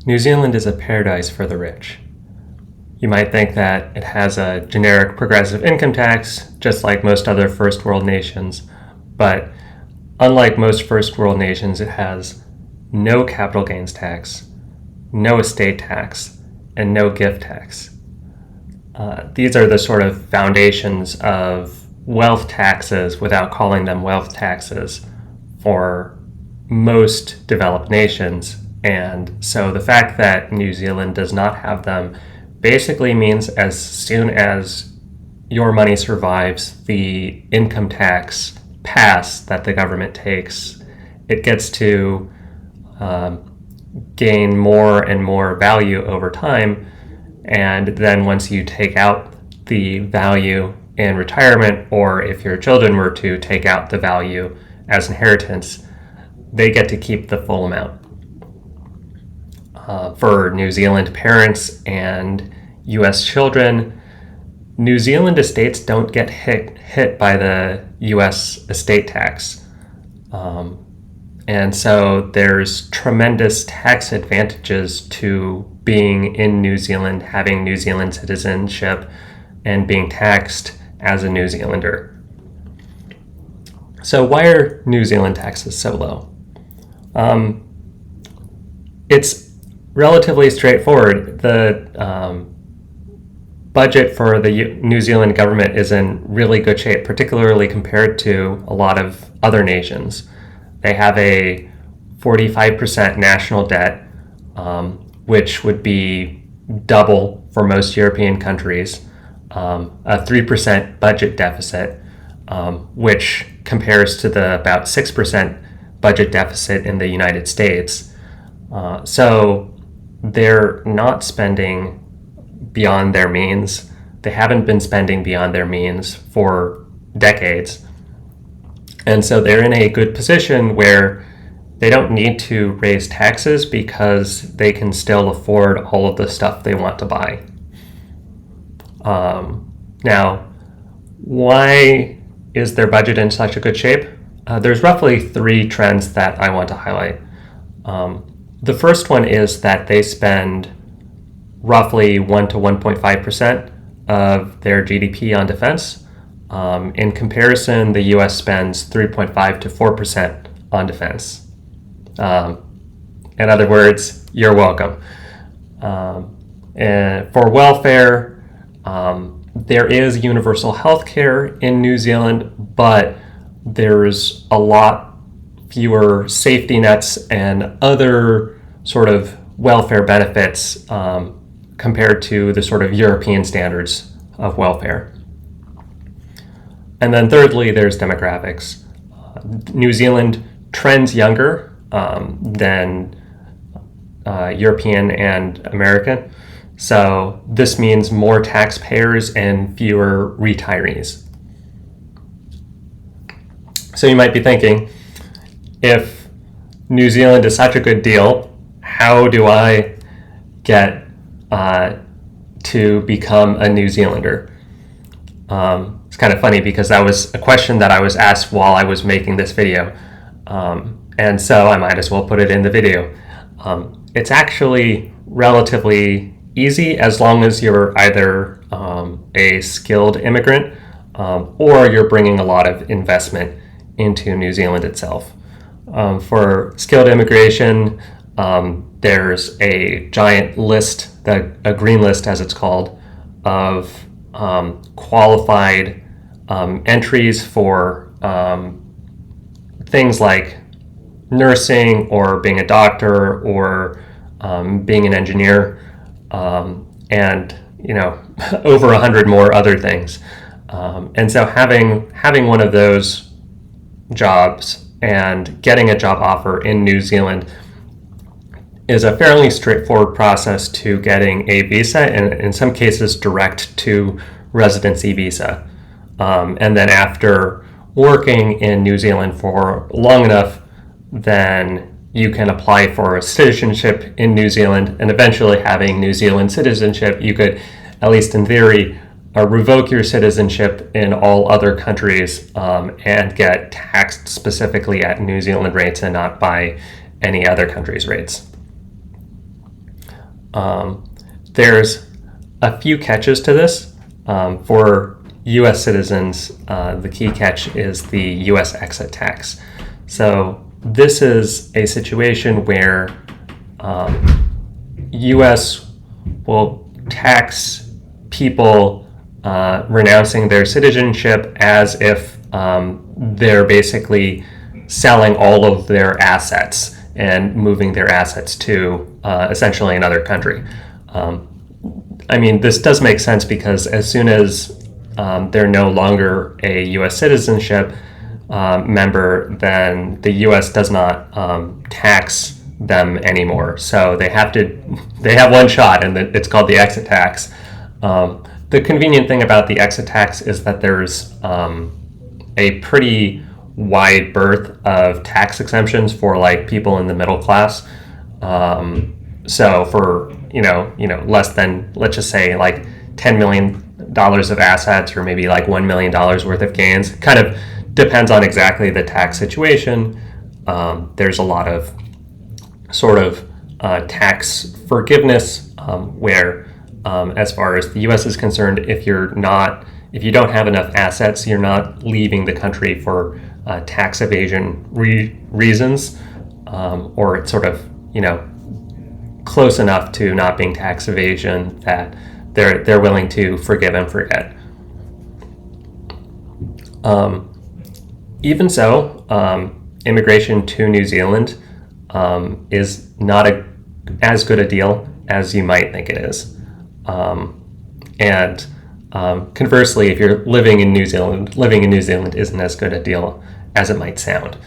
New Zealand is a paradise for the rich. You might think that it has a generic progressive income tax, just like most other first world nations, but unlike most first world nations, it has no capital gains tax, no estate tax, and no gift tax. These are the sort of foundations of wealth taxes without calling them wealth taxes for most developed nations. And so the fact that New Zealand does not have them basically means as soon as your money survives the income tax pass that the government takes, it gets to gain more and more value over time. And then once you take out the value in retirement, or if your children were to take out the value as inheritance, they get to keep the full amount. For New Zealand parents and U.S. children, New Zealand estates don't get hit by the U.S. estate tax. And so there's tremendous tax advantages to being in New Zealand, having New Zealand citizenship, and being taxed as a New Zealander. So why are New Zealand taxes so low? It's relatively straightforward. The budget for the New Zealand government is in really good shape, particularly compared to a lot of other nations. They have a 45% national debt, which would be double for most European countries, a 3% budget deficit, which compares to the about 6% budget deficit in the United States. So they're not spending beyond their means. They haven't been spending beyond their means for decades. And so they're in a good position where they don't need to raise taxes because they can still afford all of the stuff they want to buy. Now, why is their budget in such a good shape? There's roughly three trends that I want to highlight. The first one is that they spend roughly 1 to 1.5% of their GDP on defense. In comparison, the US spends 3.5 to 4% on defense. In other words, you're welcome. And for welfare, there is universal health care in New Zealand, but there's a lot fewer safety nets and other sort of welfare benefits compared to the sort of European standards of welfare. And then thirdly, there's demographics. New Zealand trends younger than European and American. So this means more taxpayers and fewer retirees. So you might be thinking, if New Zealand is such a good deal, how do I get to become a New Zealander? It's kind of funny because that was a question that I was asked while I was making this video. And so I might as well put it in the video. It's actually relatively easy as long as you're either a skilled immigrant or you're bringing a lot of investment into New Zealand itself. For skilled immigration, there's a giant list, a green list as it's called, of qualified entries for things like nursing or being a doctor or being an engineer, and over 100 more other things. And so having one of those jobs and getting a job offer in New Zealand is a fairly straightforward process to getting a visa, and in some cases direct to residency visa. And then after working in New Zealand for long enough, then you can apply for citizenship in New Zealand, and eventually having New Zealand citizenship, you could, at least in theory, revoke your citizenship in all other countries and get taxed specifically at New Zealand rates and not by any other country's rates. There's a few catches to this. For U.S. citizens, the key catch is the U.S. exit tax. So this is a situation where U.S. will tax people renouncing their citizenship as if they're basically selling all of their assets and moving their assets to essentially another country. I mean, this does make sense because as soon as they're no longer a U.S. citizenship member, then the U.S. does not tax them anymore. So they have one shot, and it's called the exit tax. The convenient thing about the exit tax is that there's a pretty wide berth of tax exemptions for like people in the middle class. So for less than, let's just say, like $10 million of assets, or maybe like $1 million worth of gains, kind of depends on exactly the tax situation. There's a lot of sort of tax forgiveness where, as far as the U.S. is concerned, if you don't have enough assets, you're not leaving the country for tax evasion reasons, or it's sort of close enough to not being tax evasion that they're willing to forgive and forget. Even so, immigration to New Zealand is not as good a deal as you might think it is. And conversely, if you're living in New Zealand isn't as good a deal as it might sound.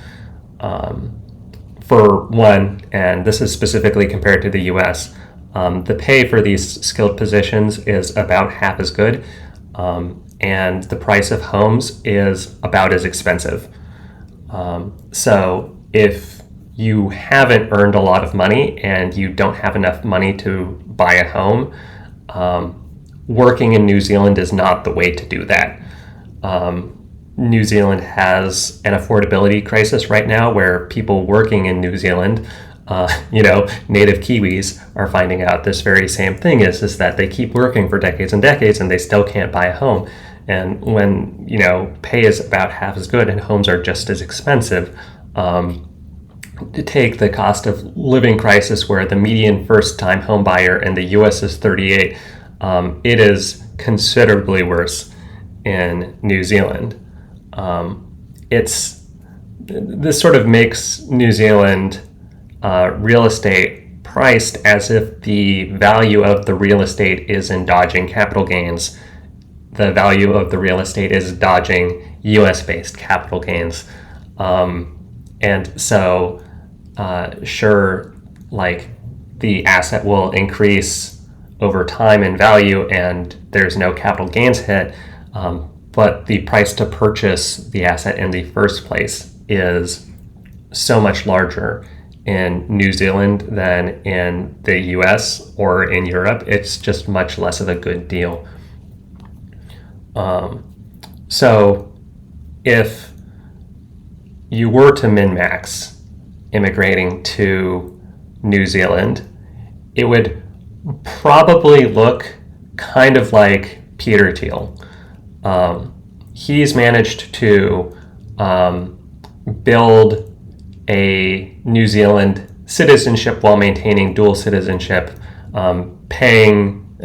For one, and this is specifically compared to the US, the pay for these skilled positions is about half as good, and the price of homes is about as expensive. So if you haven't earned a lot of money and you don't have enough money to buy a home, working in New Zealand is not the way to do that. New Zealand has an affordability crisis right now where people working in New Zealand, native Kiwis, are finding out this very same thing is that they keep working for decades and decades and they still can't buy a home. And when, pay is about half as good and homes are just as expensive, to take the cost of living crisis where the median first-time home buyer in the U.S. is 38, it is considerably worse in New Zealand. This sort of makes New Zealand real estate priced as if the value of the real estate is in dodging capital gains. The value of the real estate is dodging US-based capital gains. And so, sure, like the asset will increase over time in value and there's no capital gains hit, but the price to purchase the asset in the first place is so much larger in New Zealand than in the US or in Europe. It's just much less of a good deal. So if you were to min-max immigrating to New Zealand, it would probably look kind of like Peter Thiel. He's managed to build a New Zealand citizenship while maintaining dual citizenship, paying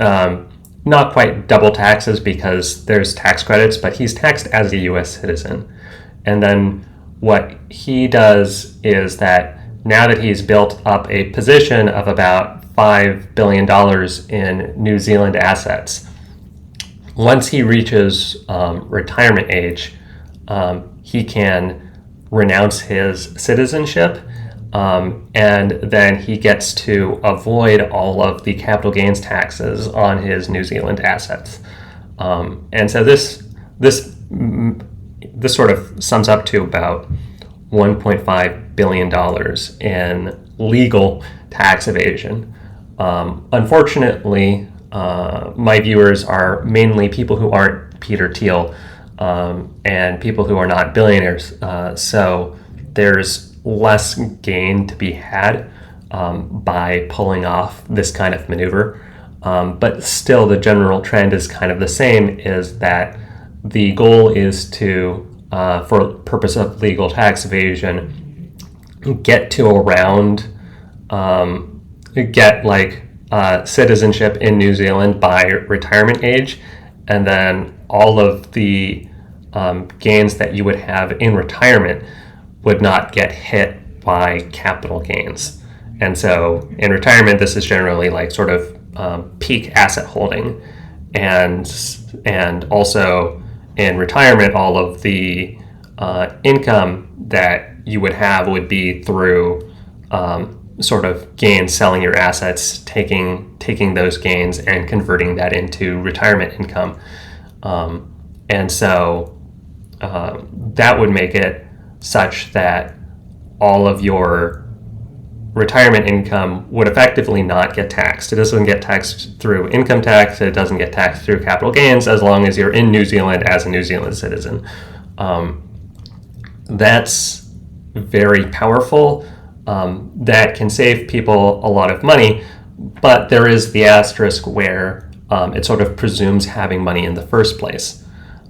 not quite double taxes because there's tax credits, but he's taxed as a US citizen. And then what he does is that now that he's built up a position of about $5 billion in New Zealand assets, once he reaches retirement age, he can renounce his citizenship, and then he gets to avoid all of the capital gains taxes on his New Zealand assets. And so this sort of sums up to about $1.5 billion in legal tax evasion. Unfortunately, my viewers are mainly people who aren't Peter Thiel, and people who are not billionaires. So there's less gain to be had by pulling off this kind of maneuver. But still, the general trend is kind of the same, is that the goal is to, for purpose of legal tax evasion, get to around, get like citizenship in New Zealand by retirement age, and then all of the gains that you would have in retirement would not get hit by capital gains. And so in retirement, this is generally like sort of peak asset holding, and also in retirement, all of the income that you would have would be through sort of gains, selling your assets, taking those gains and converting that into retirement income. And so that would make it such that all of your retirement income would effectively not get taxed. It doesn't get taxed through income tax. It doesn't get taxed through capital gains as long as you're in New Zealand as a New Zealand citizen. That's very powerful. That can save people a lot of money, but there is the asterisk where it sort of presumes having money in the first place.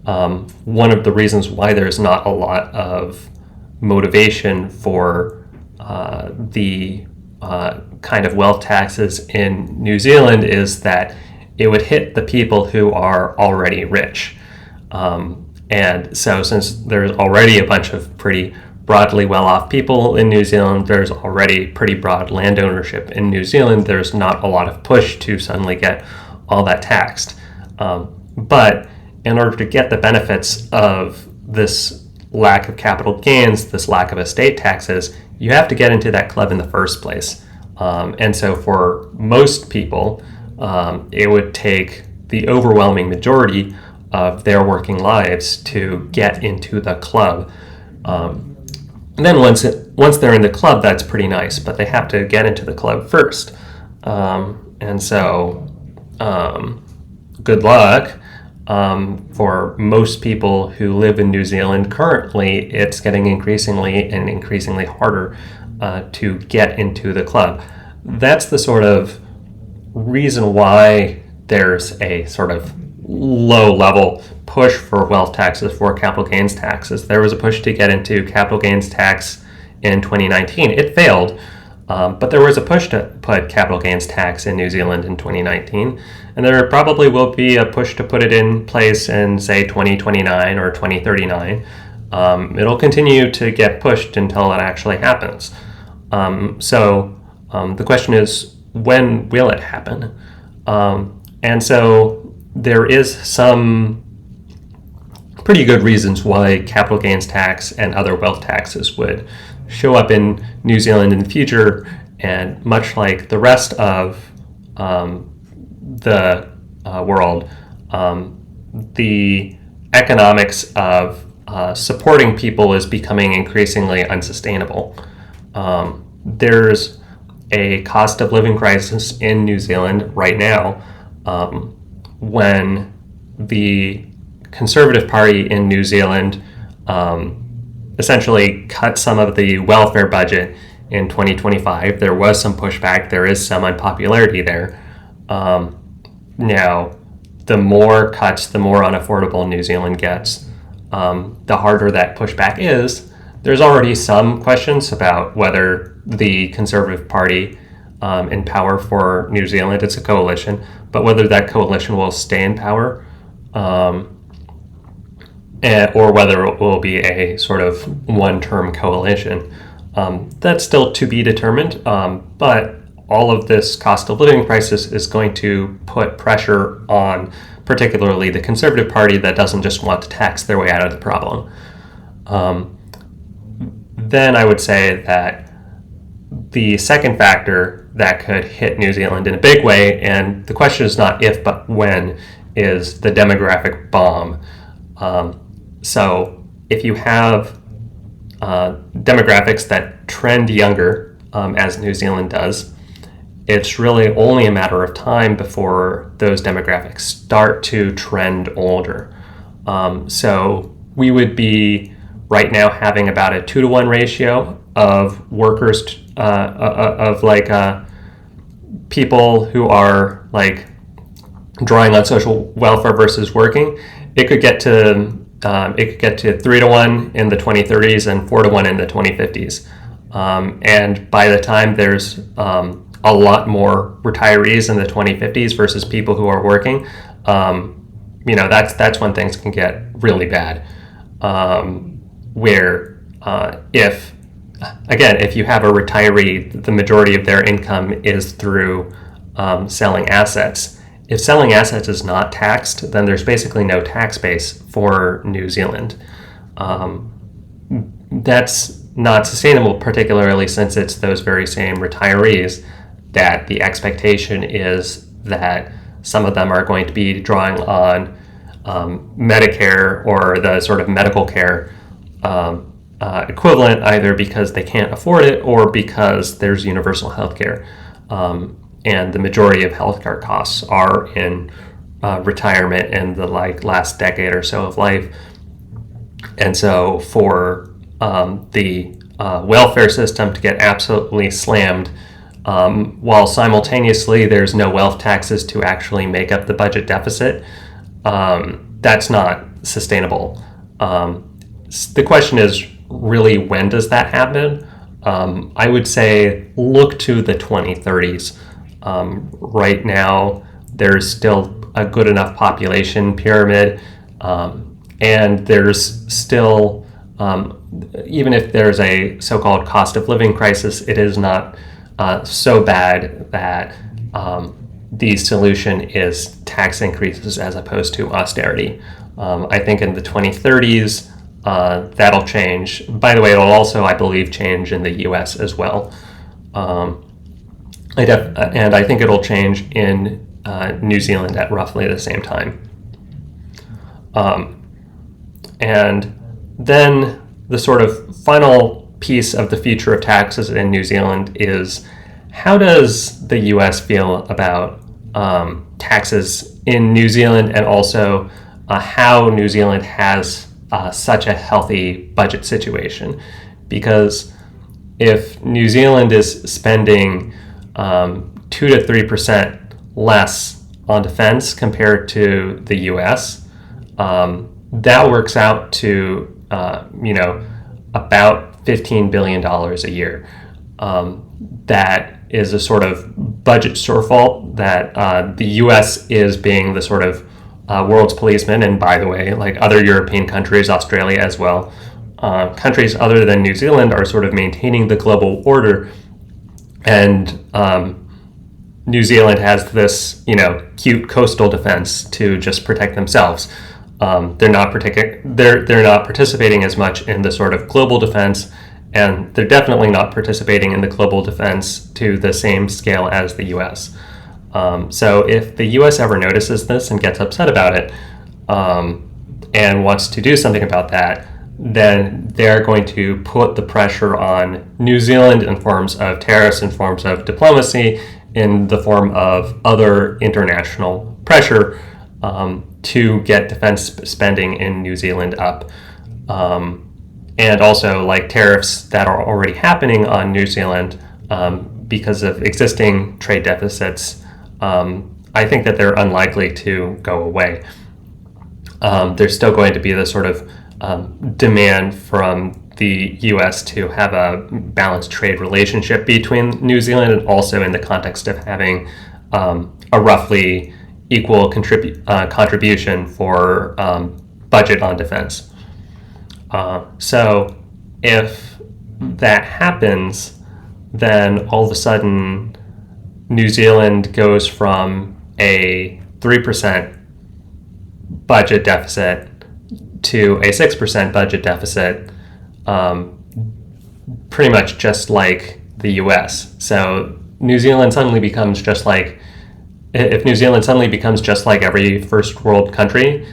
One of the reasons why there's not a lot of motivation for the kind of wealth taxes in New Zealand is that it would hit the people who are already rich. And so since there's already a bunch of pretty broadly well-off people in New Zealand, there's already pretty broad land ownership in New Zealand, there's not a lot of push to suddenly get all that taxed. But in order to get the benefits of this lack of capital gains, this lack of estate taxes, you have to get into that club in the first place. And so for most people, it would take the overwhelming majority of their working lives to get into the club. And then once they're in the club, that's pretty nice, but they have to get into the club first. And so good luck. For most people who live in New Zealand currently, it's getting increasingly harder to get into the club. That's the sort of reason why there's a sort of low-level push for wealth taxes, for capital gains taxes. There was a push to get into capital gains tax in 2019. It failed, but there was a push to put capital gains tax in New Zealand in 2019, and there probably will be a push to put it in place in, say, 2029 or 2039. It'll continue to get pushed until it actually happens. So the question is, when will it happen? And so there is some pretty good reasons why capital gains tax and other wealth taxes would show up in New Zealand in the future. And much like the rest of the world, the economics of supporting people is becoming increasingly unsustainable. There's a cost of living crisis in New Zealand right now, when the Conservative Party in New Zealand essentially cut some of the welfare budget in 2025. There was some pushback. There is some unpopularity there. Now, the more cuts, the more unaffordable New Zealand gets, the harder that pushback is. There's already some questions about whether the Conservative Party in power for New Zealand, it's a coalition, but whether that coalition will stay in power, or whether it will be a sort of one-term coalition. That's still to be determined, but all of this cost of living crisis is going to put pressure on particularly the Conservative Party that doesn't just want to tax their way out of the problem. Then I would say that the second factor that could hit New Zealand in a big way, and the question is not if but when, is the demographic bomb. So if you have demographics that trend younger, as New Zealand does, it's really only a matter of time before those demographics start to trend older. So we would be right now having about a 2-to-1 ratio of workers of like people who are like drawing on social welfare versus working, it could get to 3-to-1 in the 2030s and 4-to-1 in the 2050s. And by the time there's a lot more retirees in the 2050s versus people who are working, that's when things can get really bad. Where if you have a retiree, the majority of their income is through selling assets. If selling assets is not taxed, then there's basically no tax base for New Zealand. That's not sustainable, particularly since it's those very same retirees that the expectation is that some of them are going to be drawing on Medicare or the sort of medical care equivalent, either because they can't afford it or because there's universal health care. And the majority of healthcare costs are in retirement in the last decade or so of life. And so for the welfare system to get absolutely slammed, while simultaneously there's no wealth taxes to actually make up the budget deficit, that's not sustainable. The question is really, when does that happen? I would say look to the 2030s. Right now, there's still a good enough population pyramid, and there's still, even if there's a so-called cost of living crisis, it is not so bad that the solution is tax increases as opposed to austerity. I think in the 2030s, that'll change. By the way, it'll also, I believe, change in the US as well. And I think it'll change in New Zealand at roughly the same time. And then the sort of final piece of the future of taxes in New Zealand is, how does the US feel about taxes in New Zealand, and also how New Zealand has such a healthy budget situation? Because if New Zealand is spending 2 to 3% less on defense compared to the US, that works out to about $15 billion a year. That is a sort of budget shortfall that the US is being the sort of world's policeman. And by the way, like other European countries, Australia as well, countries other than New Zealand are sort of maintaining the global order. And New Zealand has this, cute coastal defense to just protect themselves. They're not participating as much in the sort of global defense, and they're definitely not participating in the global defense to the same scale as the U.S. So if the U.S. ever notices this and gets upset about it, and wants to do something about that, then they're going to put the pressure on New Zealand in forms of tariffs, in forms of diplomacy, in the form of other international pressure to get defense spending in New Zealand up. And also like tariffs that are already happening on New Zealand because of existing trade deficits. I think that they're unlikely to go away. There's still going to be this sort of demand from the U.S. to have a balanced trade relationship between New Zealand, and also in the context of having a roughly equal contribution for budget on defense. So if that happens, then all of a sudden New Zealand goes from a 3% budget deficit to a 6% budget deficit, pretty much just like the US. So New Zealand suddenly becomes just like, if New Zealand suddenly becomes just like every first world country,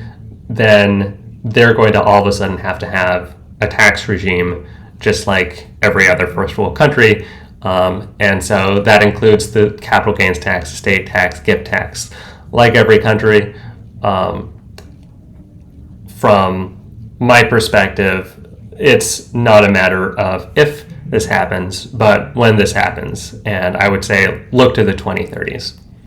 then they're going to all of a sudden have to have a tax regime just like every other first world country. And so that includes the capital gains tax, estate tax, gift tax, like every country. From my perspective, it's not a matter of if this happens, but when this happens. And I would say look to the 2030s.